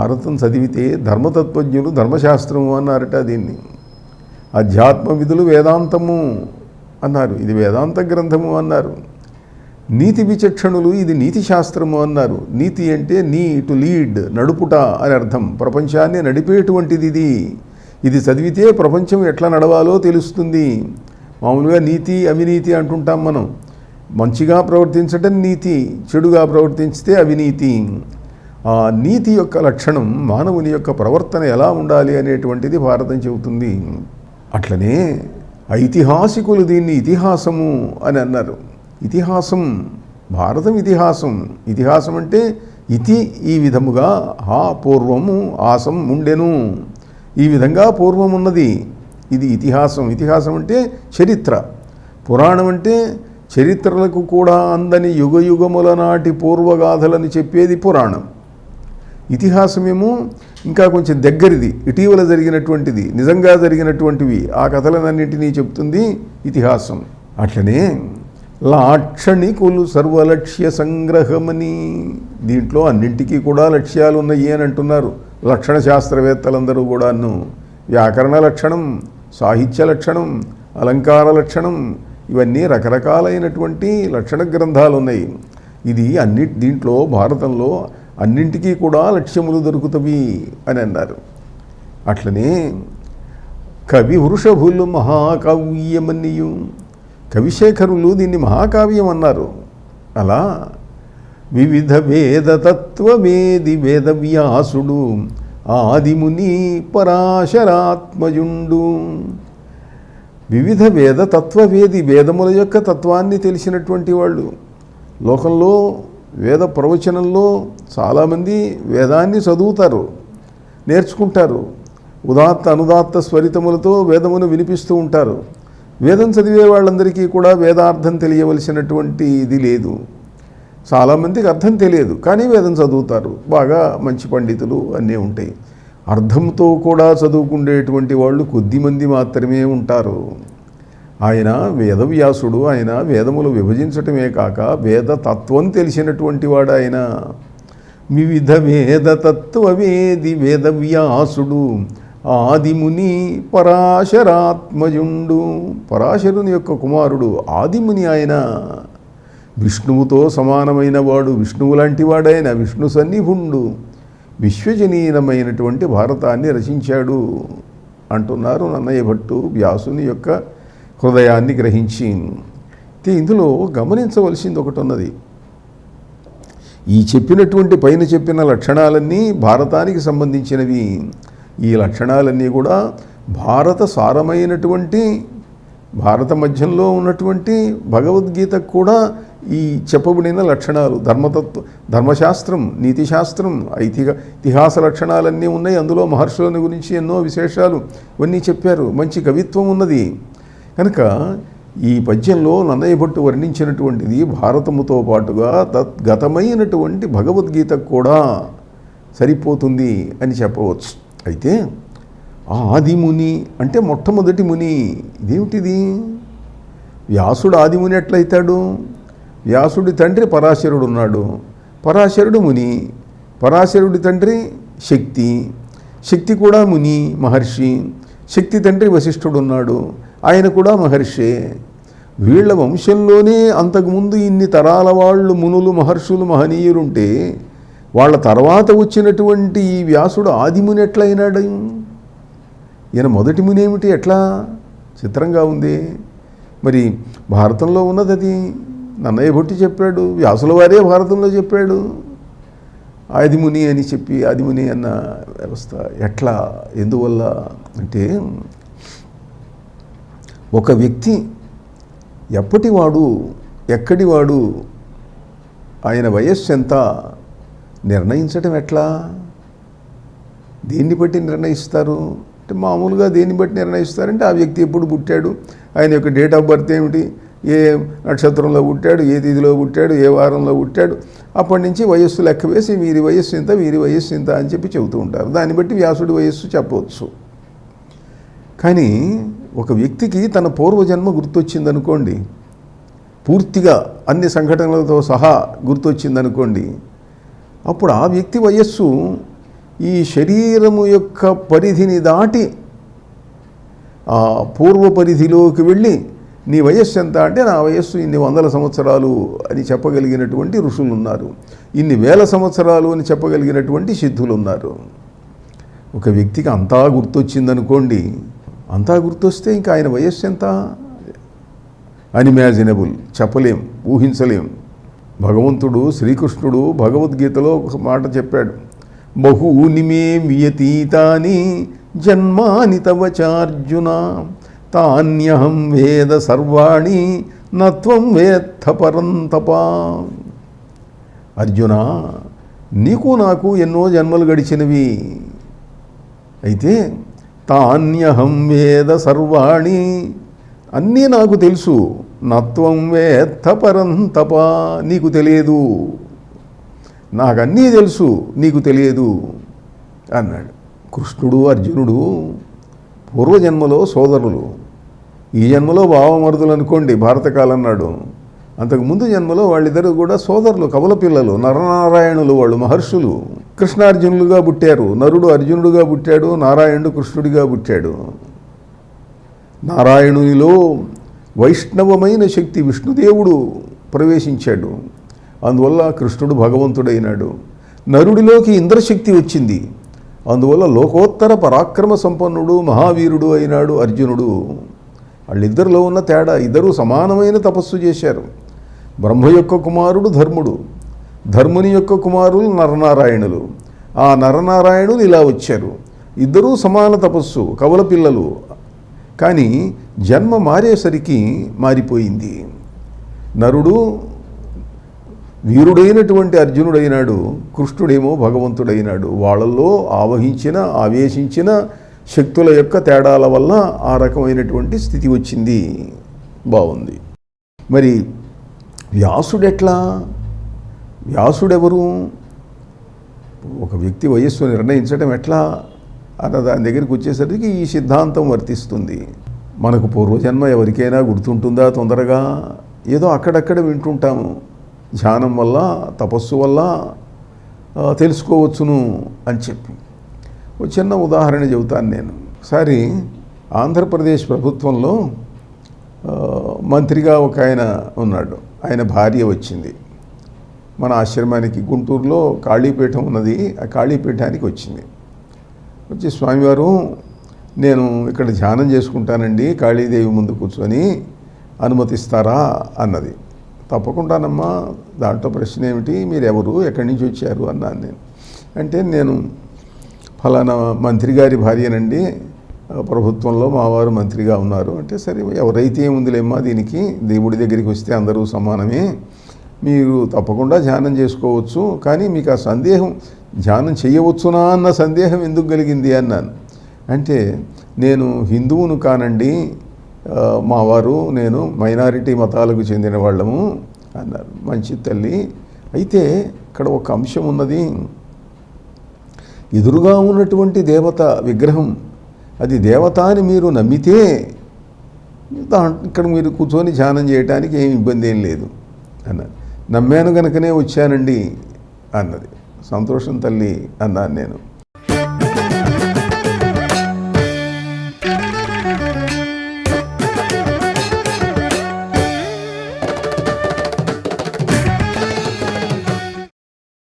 భారతం చదివితే ధర్మతత్వజ్ఞులు ధర్మశాస్త్రము అన్నారట దీన్ని. అధ్యాత్మ విధులు వేదాంతము అన్నారు, ఇది వేదాంత గ్రంథము అన్నారు. నీతి విచక్షణులు ఇది నీతి శాస్త్రము అన్నారు. నీతి అంటే నీ టు లీడ్, నడుపుట అని అర్థం. ప్రపంచాన్ని నడిపేటువంటిది ఇది. ఇది చదివితే ప్రపంచం ఎట్లా నడవాలో తెలుస్తుంది. మామూలుగా నీతి అవినీతి అంటుంటాం మనం. మంచిగా ప్రవర్తించడం నీతి, చెడుగా ప్రవర్తించితే అవినీతి. ఆ నీతి యొక్క లక్షణం మానవుని యొక్క ప్రవర్తన ఎలా ఉండాలి అనేటువంటిది భారతం చెబుతుంది. అట్లనే ఐతిహాసికులు దీన్ని ఇతిహాసము అని అన్నారు. ఇతిహాసం, భారతం ఇతిహాసం. ఇతిహాసం అంటే ఇతి ఈ విధముగా, హా పూర్వము ఆసం ఉండెను, ఈ విధంగా పూర్వం ఉన్నది, ఇది ఇతిహాసం. ఇతిహాసం అంటే చరిత్ర. పురాణం అంటే చరిత్రలకు కూడా అందని యుగయుగముల నాటి పూర్వగాథలను చెప్పేది పురాణం. ఇతిహాసమేమో ఇంకా కొంచెం దగ్గరిది, ఇటీవల జరిగినటువంటిది, నిజంగా జరిగినటువంటివి, ఆ కథలన్నింటినీ చెప్తుంది ఇతిహాసం. అట్లనే లాక్షణికులు సర్వలక్ష్య సంగ్రహమని, దీంట్లో అన్నింటికీ కూడా లక్ష్యాలు ఉన్నాయి అని అంటున్నారు లక్షణ శాస్త్రవేత్తలందరూ కూడాను. వ్యాకరణ లక్షణం, సాహిత్య లక్షణం, అలంకార లక్షణం, ఇవన్నీ రకరకాలైనటువంటి లక్షణ గ్రంథాలు ఉన్నాయి. ఇది దీంట్లో భారతంలో అన్నింటికీ కూడా లక్ష్యములు దొరుకుతవి అని అన్నారు. అట్లనే కవి వృషభులు మహాకావ్యమనియు, కవిశేఖరులు దీన్ని మహాకావ్యం అన్నారు. అలా వివిధ వేదతత్వవేది వేదవ్యాసుడు ఆదిముని పరాశరాత్మజుండు. వివిధ వేదతత్వవేది, వేదముల యొక్క తత్వాన్ని తెలిసినటువంటి వాళ్ళు. లోకంలో వేద ప్రవచనంలో చాలామంది వేదాన్ని చదువుతారు, నేర్చుకుంటారు. ఉదాత్త అనుదాత్త స్వరితములతో వేదమును వినిపిస్తూ ఉంటారు. వేదం చదివే వాళ్ళందరికీ కూడా వేదార్థం తెలియవలసినటువంటి ఇది లేదు. చాలామందికి అర్థం తెలియదు, కానీ వేదం చదువుతారు, బాగా మంచి పండితులు అన్నీ ఉంటాయి. అర్థంతో కూడా చదువుకునేటువంటి వాళ్ళు కొద్దిమంది మాత్రమే ఉంటారు. ఆయన వేదవ్యాసుడు, ఆయన వేదములు విభజించటమే కాక వేదతత్వం తెలిసినటువంటి వాడు ఆయన. వివిధ వేదతత్వవేది వేదవ్యాసుడు ఆదిముని పరాశరాత్మజుండు. పరాశరుని యొక్క కుమారుడు ఆదిముని ఆయన. విష్ణువుతో సమానమైన వాడు, విష్ణువు లాంటి వాడైన విష్ణు సన్నిభుండు. విశ్వజనీనమైనటువంటి భారతాన్ని రచించాడు అంటున్నారు నన్నయ్య భట్టు వ్యాసుని యొక్క హృదయాన్ని గ్రహించి. ఇందులో గమనించవలసింది ఒకటి ఉన్నది. ఈ చెప్పినటువంటి పైన చెప్పిన లక్షణాలన్నీ భారతానికి సంబంధించినవి. ఈ లక్షణాలన్నీ కూడా భారత సారమైనటువంటి, భారత మధ్యంలో ఉన్నటువంటి భగవద్గీతకు కూడా ఈ చెప్పబడిన లక్షణాలు, ధర్మశాస్త్రం, నీతిశాస్త్రం, ఇతిహాస లక్షణాలన్నీ ఉన్నాయి. అందులో మహర్షులని గురించి ఎన్నో విశేషాలు ఇవన్నీ చెప్పారు. మంచి కవిత్వం ఉన్నది కనుక ఈ పద్యంలో నన్నయ్య భట్టు వర్ణించినటువంటిది భారతముతో పాటుగా తద్గతమైనటువంటి భగవద్గీతకు కూడా సరిపోతుంది అని చెప్పవచ్చు. అయితే ఆదిముని అంటే మొట్టమొదటి ముని. ఇదేమిటిది? వ్యాసుడు ఆదిముని ఎట్లయితాడు? వ్యాసుడి తండ్రి పరాశరుడు ఉన్నాడు, పరాశరుడు ముని. పరాశరుడి తండ్రి శక్తి, శక్తి కూడా ముని మహర్షి. శక్తి తండ్రి వశిష్ఠుడు ఉన్నాడు, ఆయన కూడా మహర్షే. వీళ్ళ వంశంలోనే అంతకుముందు ఇన్ని తరాల వాళ్ళు మునులు, మహర్షులు, మహనీయులుంటే వాళ్ళ తర్వాత వచ్చినటువంటి ఈ వ్యాసుడు ఆదిముని ఎట్లయినాడు? ఈయన మొదటి ముని ఏమిటి? ఎట్లా చిత్రంగా ఉంది. మరి భారతంలో ఉన్నది అది నన్నయ్య భట్టి చెప్పాడు, వ్యాసుల వారే భారతంలో చెప్పాడు ఆదిముని అని చెప్పి. ఆదిముని అన్న వ్యవస్థ ఎట్లా, ఎందువల్ల అంటే ఒక వ్యక్తి ఎప్పటివాడు, ఎక్కడివాడు, ఆయన వయస్సు ఎంత నిర్ణయించడం ఎట్లా? దేన్ని బట్టి నిర్ణయిస్తారు అంటే మామూలుగా దేన్ని బట్టి నిర్ణయిస్తారంటే ఆ వ్యక్తి ఎప్పుడు పుట్టాడు, ఆయన యొక్క డేట్ ఆఫ్ బర్త్ ఏమిటి, ఏ నక్షత్రంలో పుట్టాడు, ఏ తిథిలో పుట్టాడు, ఏ వారంలో పుట్టాడు, అప్పటి నుంచి వయస్సు లెక్క వేసి వీరి వయస్సు ఇంత, వీరి వయస్సు ఇంత అని చెప్పి చెబుతూ ఉంటారు. దాన్ని బట్టి వ్యాసుడి వయస్సు చెప్పవచ్చు. కానీ ఒక వ్యక్తికి తన పూర్వజన్మ గుర్తొచ్చిందనుకోండి, పూర్తిగా అన్ని సంఘటనలతో సహా గుర్తొచ్చిందనుకోండి, అప్పుడు ఆ వ్యక్తి వయస్సు ఈ శరీరము యొక్క పరిధిని దాటి ఆ పూర్వ పరిధిలోకి వెళ్ళి నీ వయస్సు ఎంత అంటే నా వయస్సు ఇన్ని 100 సంవత్సరాలు అని చెప్పగలిగినటువంటి ఋషులు ఉన్నారు, ఇన్ని 1000 సంవత్సరాలు అని చెప్పగలిగినటువంటి సిద్ధులు ఉన్నారు. ఒక వ్యక్తికి అంతా గుర్తొచ్చిందనుకోండి, అంతా గుర్తొస్తే ఇంకా ఆయన వయస్సు ఎంత అన్ఇమాజినబుల్, చెప్పలేం, ఊహించలేం. భగవంతుడు శ్రీకృష్ణుడు భగవద్గీతలో ఒక మాట చెప్పాడు, బహూని మే వ్యతీతాని జన్మాని తవ చార్జున తాన్యహం వేద సర్వాణి నత్వం వేత్త పరంతప. అర్జున, నీకు నాకు ఎన్నో జన్మలు గడిచినవి, అయితే తాన్యహం వేద సర్వాణి, అన్నీ నాకు తెలుసు, నత్వం వేత్త పరంతప, నీకు తెలియదు, నాకన్నీ తెలుసు, నీకు తెలియదు అన్నాడు. కృష్ణుడు అర్జునుడు పూర్వజన్మలో సోదరులు, ఈ జన్మలో భావమరుదులు అనుకోండి, భారతకాలం నాడు. అంతకుముందు జన్మలో వాళ్ళిద్దరూ కూడా సోదరులు, కవల పిల్లలు, నరనారాయణులు, వాళ్ళు మహర్షులు. కృష్ణార్జునులుగా పుట్టారు. నరుడు అర్జునుడుగా పుట్టాడు, నారాయణుడు కృష్ణుడిగా పుట్టాడు. నారాయణునిలో వైష్ణవమైన శక్తి విష్ణుదేవుడు ప్రవేశించాడు, అందువల్ల కృష్ణుడు భగవంతుడైనాడు. నరుడిలోకి ఇంద్రశక్తి వచ్చింది, అందువల్ల లోకోత్తర పరాక్రమ సంపన్నుడు మహావీరుడు అయినాడు అర్జునుడు. వాళ్ళిద్దరిలో ఉన్న తేడా, ఇద్దరూ సమానమైన తపస్సు చేశారు. బ్రహ్మ యొక్క కుమారుడు ధర్ముడు, ధర్ముని యొక్క కుమారులు నరనారాయణులు. ఆ నరనారాయణులు ఇలా వచ్చారు, ఇద్దరూ సమాన తపస్సు, కవల పిల్లలు. కానీ జన్మ మారేసరికి మారిపోయింది. నరుడు వీరుడైనటువంటి అర్జునుడైనాడు, కృష్ణుడేమో భగవంతుడైనాడు. వాళ్ళల్లో ఆవహించిన ఆవేశించిన శక్తుల యొక్క తేడాల వల్ల ఆ రకమైనటువంటి స్థితి వచ్చింది. బాగుంది. మరి వ్యాసుడెట్లా? వ్యాసుడెవరు? ఒక వ్యక్తి వయస్సు నిర్ణయించడం ఎట్లా అన్న దాని దగ్గరికి వచ్చేసరికి ఈ సిద్ధాంతం వర్తిస్తుంది. మనకు పూర్వజన్మ ఎవరికైనా గుర్తుంటుందా తొందరగా? ఏదో అక్కడక్కడ వింటుంటాము, ధ్యానం వల్ల తపస్సు వల్ల తెలుసుకోవచ్చును అని చెప్పి. ఒక చిన్న ఉదాహరణ చెబుతాను నేను. ఒకసారి ఆంధ్రప్రదేశ్ ప్రభుత్వంలో మంత్రిగా ఒక ఆయన ఉన్నాడు, ఆయన భార్య వచ్చింది మన ఆశ్రమానికి. గుంటూరులో కాళీపీఠం ఉన్నది, ఆ కాళీపీఠానికి వచ్చింది. వచ్చి, స్వామివారు నేను ఇక్కడ ధ్యానం చేసుకుంటానండి, కాళీదేవి ముందు కూర్చొని అనుమతిస్తారా అన్నది. తప్పకుండానమ్మా, దాంట్లో ప్రశ్న ఏమిటి, మీరు ఎవరు, ఎక్కడి నుంచి వచ్చారు అన్నాను నేను. అంటే నేను ఫలానా మంత్రి గారి భార్యనండి, ప్రభుత్వంలో మావారు మంత్రిగా ఉన్నారు. అంటే సరే, ఎవరైతే ఏముందిలేమ్మా, దీనికి దేవుడి దగ్గరికి వస్తే అందరూ సమానమే, మీరు తప్పకుండా ధ్యానం చేసుకోవచ్చు, కానీ మీకు ఆ సందేహం ధ్యానం చేయవచ్చునా అన్న సందేహం ఎందుకు కలిగింది అన్నాను. అంటే నేను హిందువును కానండి, మావారు నేను మైనారిటీ మతాలకు చెందిన వాళ్ళము అన్నారు. మంచి తల్లి, అయితే ఇక్కడ ఒక అంశం ఉన్నది. ఎదురుగా ఉన్నటువంటి దేవత విగ్రహం, అది దేవత అని మీరు నమ్మితే ఇక్కడ మీరు కూర్చొని ధ్యానం చేయడానికి ఏమి ఇబ్బంది ఏం లేదు అన్నది. నమ్మాను కనుకనే వచ్చానండి అన్నది. సంతోషం తల్లి అన్నాను నేను.